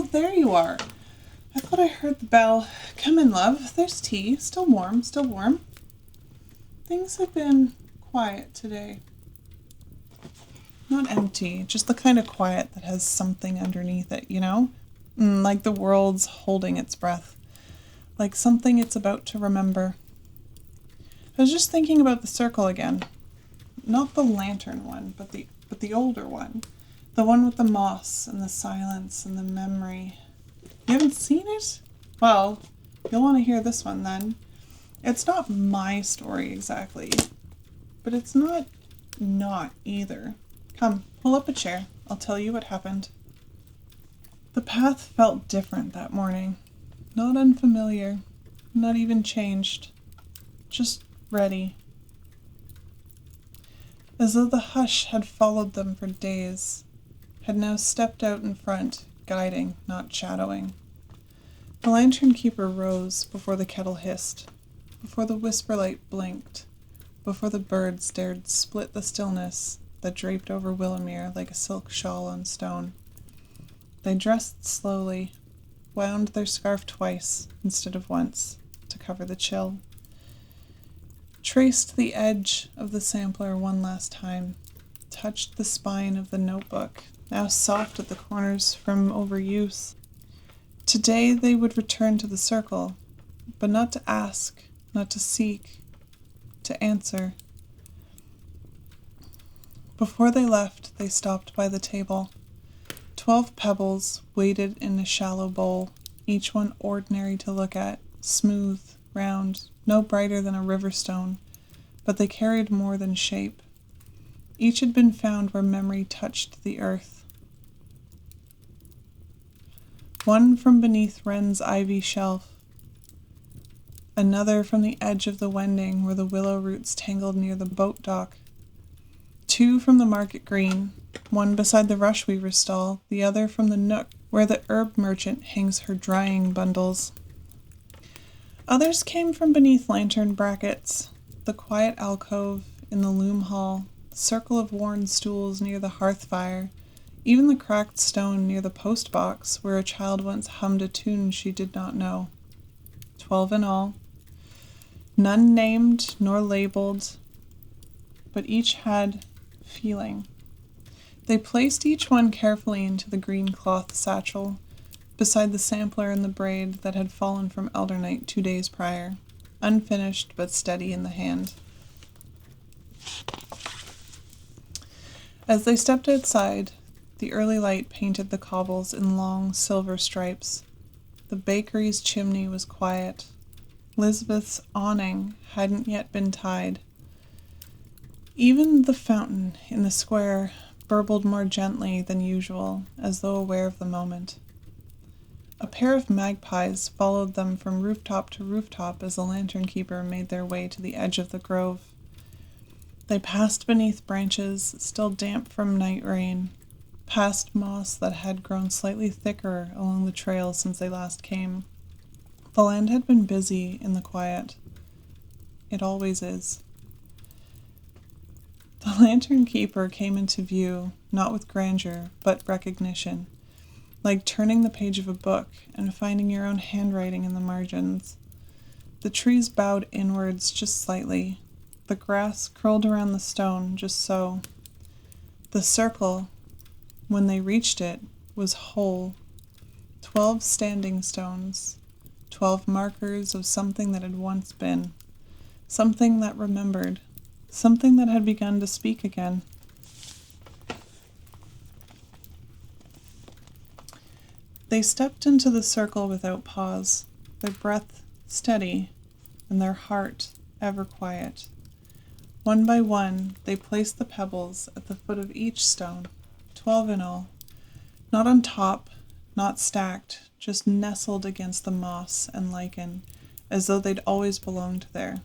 Oh, there you are. I thought I heard the bell. Come in, love. There's tea. Still warm, still warm. Things have been quiet today. Not empty, just the kind of quiet that has something underneath it, you know? Like the world's holding its breath. Like something it's about to remember. I was just thinking about the circle again. Not the lantern one, but the older one. The one with the moss and the silence and the memory. You haven't seen it? Well, you'll want to hear this one then. It's not my story exactly, but it's not either. Come, pull up a chair. I'll tell you what happened. The path felt different that morning. Not unfamiliar, not even changed. Just ready. As though the hush had followed them for days, had now stepped out in front, guiding, not shadowing. The lantern keeper rose before the kettle hissed, before the whisper light blinked, before the birds dared split the stillness that draped over Willowmere like a silk shawl on stone. They dressed slowly, wound their scarf twice instead of once to cover the chill, traced the edge of the sampler one last time, touched the spine of the notebook, now soft at the corners from overuse. Today they would return to the circle, but not to ask, not to seek, to answer. Before they left, they stopped by the table. 12 pebbles weighted in a shallow bowl, each one ordinary to look at, smooth, round, no brighter than a river stone, but they carried more than shape. Each had been found where memory touched the earth. One from beneath Wren's ivy shelf, another from the edge of the wending where the willow roots tangled near the boat dock. 2 from the market green, one beside the rush weaver's stall, the other from the nook where the herb merchant hangs her drying bundles. Others came from beneath lantern brackets, the quiet alcove in the loom hall, the circle of worn stools near the hearth fire, even the cracked stone near the post box where a child once hummed a tune she did not know. 12 in all, none named nor labeled, but each had feeling. They placed each one carefully into the green cloth satchel, beside the sampler and the braid that had fallen from Elder Night 2 days prior, unfinished but steady in the hand. As they stepped outside, the early light painted the cobbles in long silver stripes. The bakery's chimney was quiet. Lisbeth's awning hadn't yet been tied. Even the fountain in the square burbled more gently than usual, as though aware of the moment. A pair of magpies followed them from rooftop to rooftop as the lantern keeper made their way to the edge of the grove. They passed beneath branches still damp from night rain, past moss that had grown slightly thicker along the trail since they last came. The land had been busy in the quiet. It always is. The lantern keeper came into view, not with grandeur, but recognition, like turning the page of a book and finding your own handwriting in the margins. The trees bowed inwards just slightly. The grass curled around the stone just so. The circle, when they reached it, was whole. 12 standing stones, 12 markers of something that had once been, something that remembered, something that had begun to speak again. They stepped into the circle without pause, their breath steady and their heart ever quiet. One by one, they placed the pebbles at the foot of each stone, 12 in all, not on top, not stacked, just nestled against the moss and lichen, as though they'd always belonged there.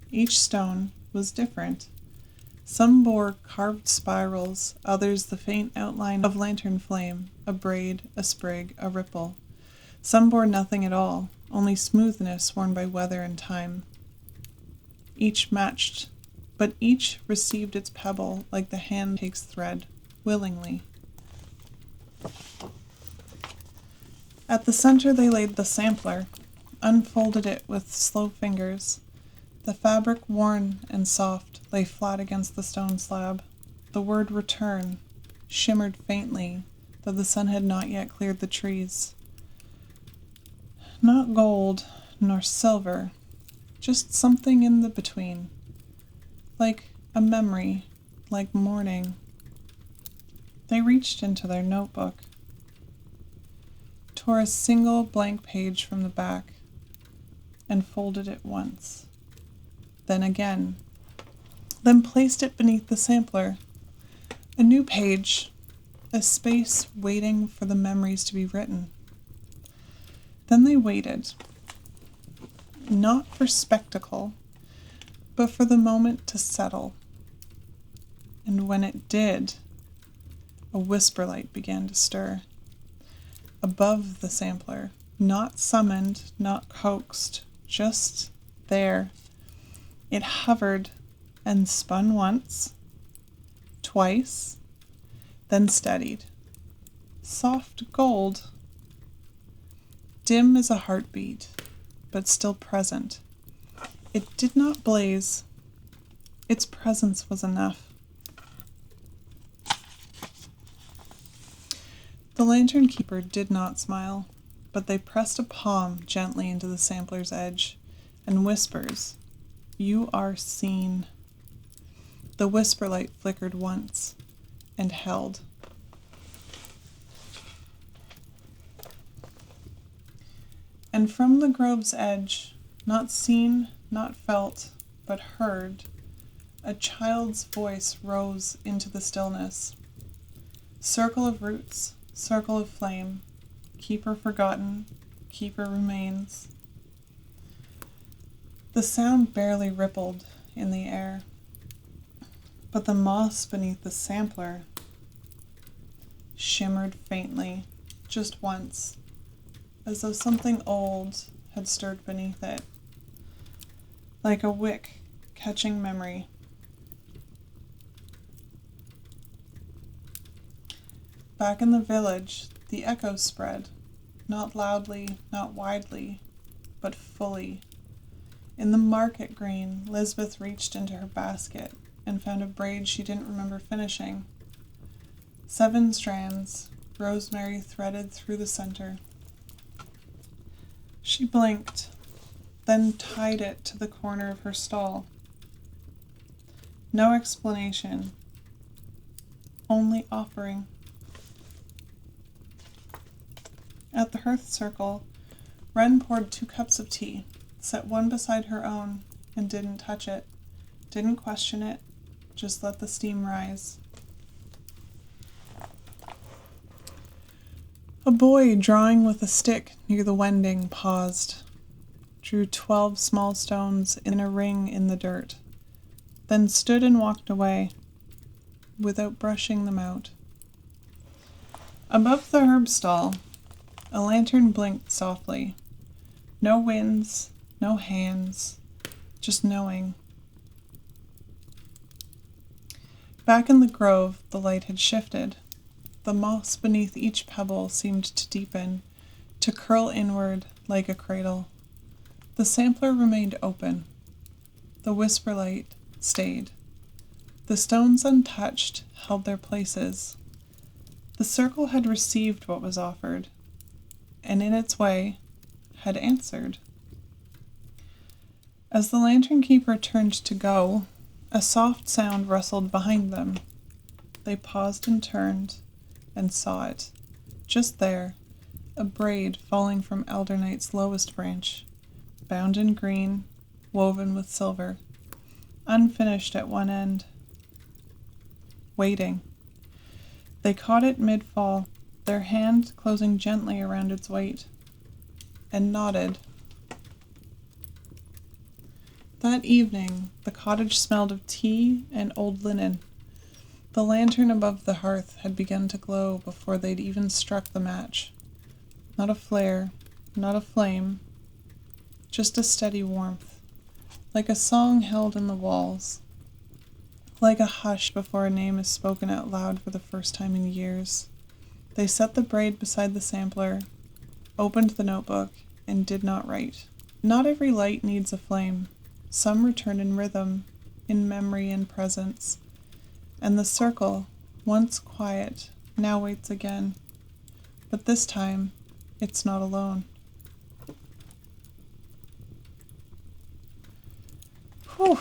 Each stone was different. Some bore carved spirals, others the faint outline of lantern flame, a braid, a sprig, a ripple. Some bore nothing at all, only smoothness worn by weather and time. Each matched, but each received its pebble like the hand takes thread, willingly. At the center they laid the sampler, unfolded it with slow fingers. The fabric, worn and soft, lay flat against the stone slab. The word return shimmered faintly, though the sun had not yet cleared the trees. Not gold nor silver, just something in the between, like a memory, like morning. They reached into their notebook, tore a single blank page from the back, and folded it once, then again, then placed it beneath the sampler. A new page, a space waiting for the memories to be written. Then they waited, not for spectacle, but for the moment to settle. And when it did, a whisper light began to stir. Above the sampler, not summoned, not coaxed, just there. It hovered and spun once, twice, then steadied. Soft gold, dim as a heartbeat, but still present. It did not blaze. Its presence was enough. The lantern keeper did not smile, but they pressed a palm gently into the sampler's edge, and whispers, "You are seen." The whisper light flickered once, and held. And from the grove's edge, not seen, not felt, but heard, a child's voice rose into the stillness. Circle of roots, circle of flame, keeper forgotten, keeper remains. The sound barely rippled in the air, but the moss beneath the sampler shimmered faintly, just once, as though something old had stirred beneath it, like a wick catching memory. Back in the village, the echo spread, not loudly, not widely, but fully. In the market green, Lisbeth reached into her basket and found a braid she didn't remember finishing. 7 strands, rosemary threaded through the center. She blinked, then tied it to the corner of her stall. No explanation, only offering. At the hearth circle, Wren poured 2 cups of tea, set one beside her own, and didn't touch it, didn't question it, just let the steam rise. A boy drawing with a stick near the wending paused, drew 12 small stones in a ring in the dirt, then stood and walked away, without brushing them out. Above the herb stall, a lantern blinked softly. No winds, no hands, just knowing. Back in the grove, the light had shifted. The moss beneath each pebble seemed to deepen, to curl inward like a cradle. The sampler remained open. The whisper light stayed. The stones untouched held their places. The circle had received what was offered, and in its way had answered. As the lantern keeper turned to go, a soft sound rustled behind them. They paused and turned, and saw it, just there, a braid falling from elder night's lowest branch, bound in green, woven with silver, unfinished at one end. Waiting. They caught it mid-fall, their hand closing gently around its weight, and nodded. That evening, the cottage smelled of tea and old linen. The lantern above the hearth had begun to glow before they'd even struck the match. Not a flare, not a flame, just a steady warmth, like a song held in the walls, like a hush before a name is spoken out loud for the first time in years. They set the braid beside the sampler, opened the notebook, and did not write. Not every light needs a flame. Some return in rhythm, in memory and presence. And the circle, once quiet, now waits again. But this time, it's not alone. Whew.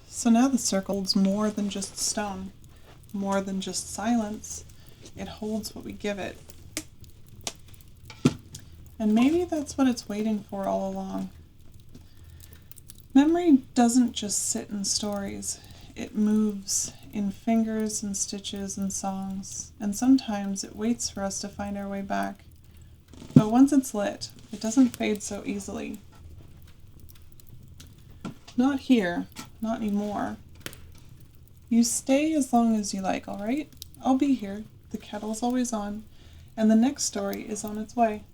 So now the circle holds more than just stone, more than just silence. It holds what we give it. And maybe that's what it's waiting for all along. Memory doesn't just sit in stories. It moves in fingers and stitches and songs, and sometimes it waits for us to find our way back. But once it's lit, it doesn't fade so easily. Not here, not anymore. You stay as long as you like, all right? I'll be here. The kettle's always on, and the next story is on its way.